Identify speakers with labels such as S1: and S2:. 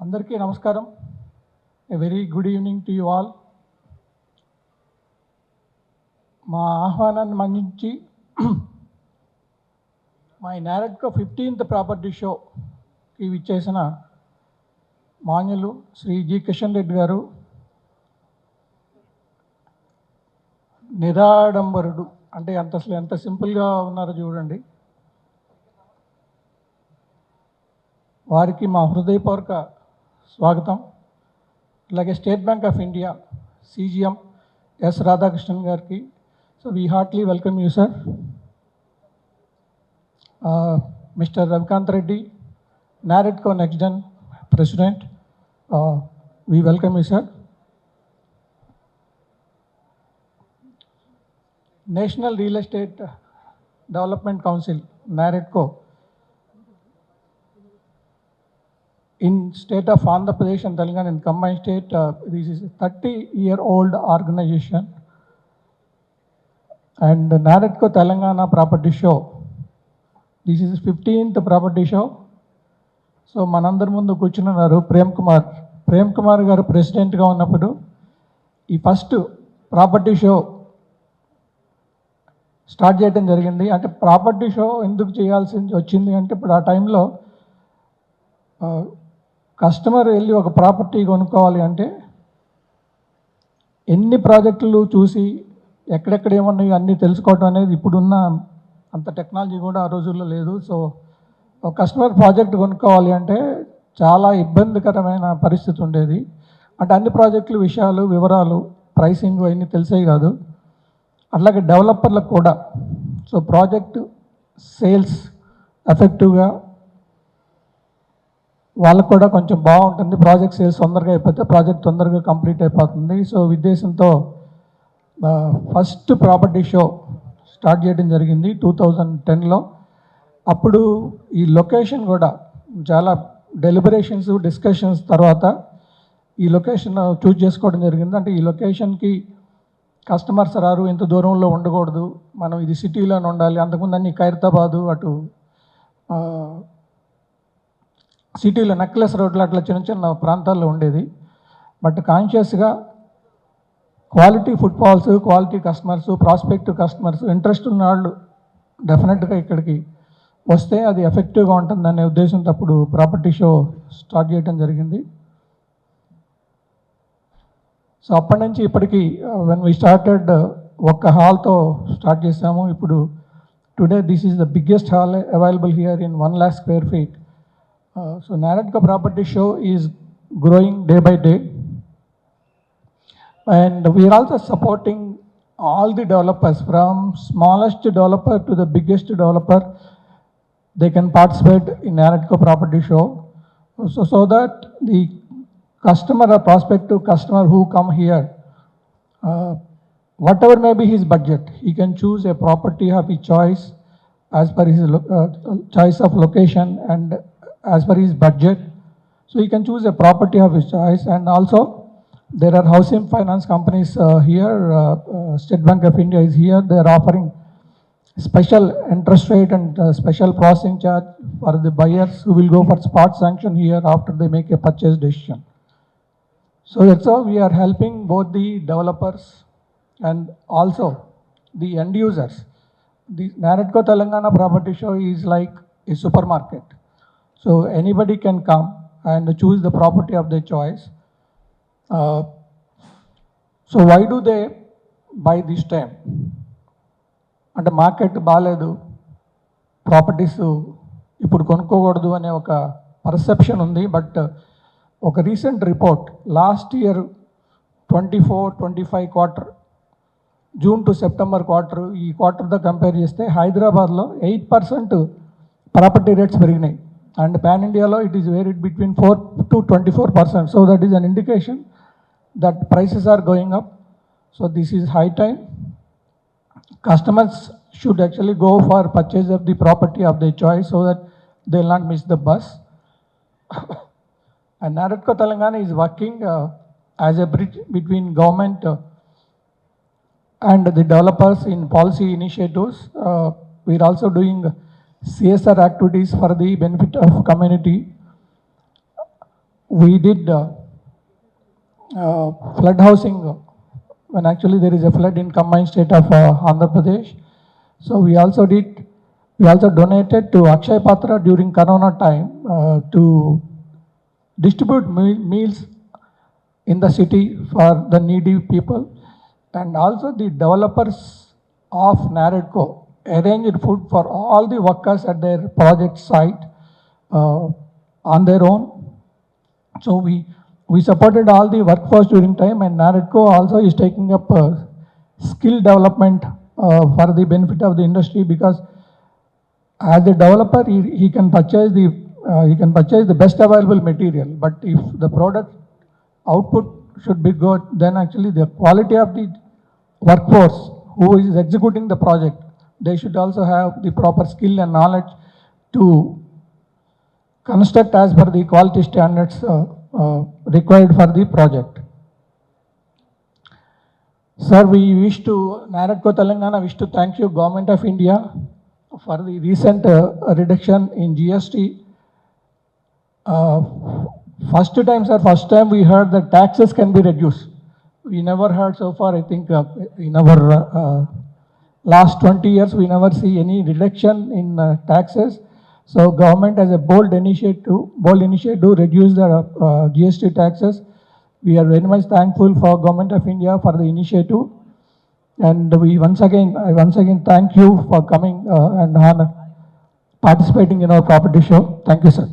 S1: అందరికీ నమస్కారం. A very good evening to you all. మా ఆహ్వానాన్ని మన్నించి మా నారెడ్కో 15th ప్రాపర్టీ షోకి విచ్చేసిన మాన్యులు శ్రీ జి కిషన్ రెడ్డి గారు, నిరాడంబరుడు అంటే అసలు ఎంత సింపుల్గా ఉన్నారో చూడండి. వారికి మా హృదయపూర్వక స్వాగతం. అలాగే state bank of India CGM S Radhakrishnan గారికి, so we heartily welcome you sir. Mister Ravikanth Reddy, NAREDCO next gen president, we welcome you sir. National real estate development council NAREDCO in state of Andhra Pradesh and Telangana in combined state, this is a 30-year-old organization, and Naredco Telangana Property Show, this is 15th property show. So మనందరి ముందు కూర్చున్నారు ప్రేమ్ కుమార్ గారు ప్రెసిడెంట్గా ఉన్నప్పుడు ఈ first property show start చేయడం జరిగింది. అంటే ప్రాపర్టీ షో ఎందుకు చేయాల్సి వచ్చింది అంటే, ఇప్పుడు ఆ టైంలో కస్టమర్ వెళ్ళి ఒక ప్రాపర్టీ కొనుక్కోవాలి అంటే ఎన్ని ప్రాజెక్టులు చూసి ఎక్కడెక్కడ ఏమన్నాయి అన్నీ తెలుసుకోవటం అనేది ఇప్పుడున్న అంత టెక్నాలజీ కూడా ఆ రోజుల్లో లేదు. సో ఒక కస్టమర్ ప్రాజెక్ట్ కొనుక్కోవాలి అంటే చాలా ఇబ్బందికరమైన పరిస్థితి ఉండేది. అంటే అన్ని ప్రాజెక్టుల విషయాలు, వివరాలు, ప్రైసింగ్ అవన్నీ తెలిసేవి కాదు. అట్లాగే డెవలపర్లకు కూడా సో ప్రాజెక్ట్ సేల్స్ ఎఫెక్టివ్గా వాళ్ళకు కూడా కొంచెం బాగుంటుంది. ప్రాజెక్ట్ సేల్స్ తొందరగా అయిపోతే ప్రాజెక్ట్ తొందరగా కంప్లీట్ అయిపోతుంది. సో ఉద్దేశంతో ఫస్ట్ ప్రాపర్టీ షో స్టార్ట్ చేయడం జరిగింది 2010లో. అప్పుడు ఈ లొకేషన్ కూడా చాలా డెలిబరేషన్స్, డిస్కషన్స్ తర్వాత ఈ లొకేషన్ చూజ్ చేసుకోవడం జరిగింది. అంటే ఈ లొకేషన్కి కస్టమర్స్ రారు, ఇంత దూరంలో ఉండకూడదు, మనం ఇది సిటీలోనే ఉండాలి. అంతకుముందు అన్ని ఖైరతాబాదు అటు సిటీలో నెక్లెస్ రోడ్లు అట్లా చిన్న చిన్న ప్రాంతాల్లో ఉండేది. బట్ కాన్షియస్గా quality footfalls, quality customers, prospective customers, interest ఉన్న వాళ్ళు డెఫినెట్గా ఇక్కడికి వస్తే అది ఎఫెక్టివ్గా ఉంటుందనే ఉద్దేశంతో అప్పుడు ప్రాపర్టీ షో స్టార్ట్ చేయడం జరిగింది. సో అప్పటి నుంచి ఇప్పటికి వెన్ వీ స్టార్టెడ్ ఒక్క హాల్తో స్టార్ట్ చేసాము. ఇప్పుడు today this is the biggest hall available here in 1 lakh square feet. So Naredco Property Show is growing day by day, and we are also supporting all the developers, from smallest developer to the biggest developer. They can participate in Naredco Property Show, so that the customer or prospective customer who come here, whatever may be his budget, he can choose a property of his choice as per his choice of location and as per his budget. So he can choose a property of his choice. And also there are housing finance companies here. State Bank of India is here. They are offering special interest rate and special processing charge for the buyers who will go for spot sanction here after they make a purchase decision. So that's how we are helping both the developers and also the end users. The Naredco Telangana Property Show is like a supermarket. So anybody can come and choose the property of their choice. So why do they buy this time? అంటే market బాగాలేదు, properties ఇప్పుడు కొనుక్కోకూడదు అనే ఒక perception ఉంది. But ఒక recent report last year 24-25 quarter, June to September quarter, ఈ క్వార్టర్తో compare చేస్తే హైదరాబాద్లో 8% ప్రాపర్టీ రేట్స్ పెరిగినాయి. And pan India law, it is varied between 4 to 24%. So that is an indication that prices are going up. So this is high time. Customers should actually go for purchase of the property of their choice so that they will not miss the bus. And Naredco Telangana is working as a bridge between government and the developers in policy initiatives. We are also doing CSR activities for the benefit of community. we did flood housing when actually there is a flood in combined state of Andhra Pradesh. So we also donated to Akshay Patra during Corona time to distribute meals in the city for the needy people. And also the developers of NAREDCO arranged food for all the workers at their project site on their own. So we supported all the workforce during time, and NAREDCO also is taking up skill development for the benefit of the industry, because as a developer he can purchase the best available material, but if the product output should be good, then actually the quality of the workforce who is executing the project, they should also have the proper skill and knowledge to construct as per the quality standards required for the project. Sir, NAREDCO Telangana wish to thank you, Government of India, for the recent reduction in GST. First time we heard that taxes can be reduced. We never heard so far, I think, in our last 20 years, we never see any reduction in taxes. So government has a bold initiative to reduce the GST taxes. We are very much thankful for Government of India for the initiative. And I once again thank you for coming and participating in our property show. Thank you, sir.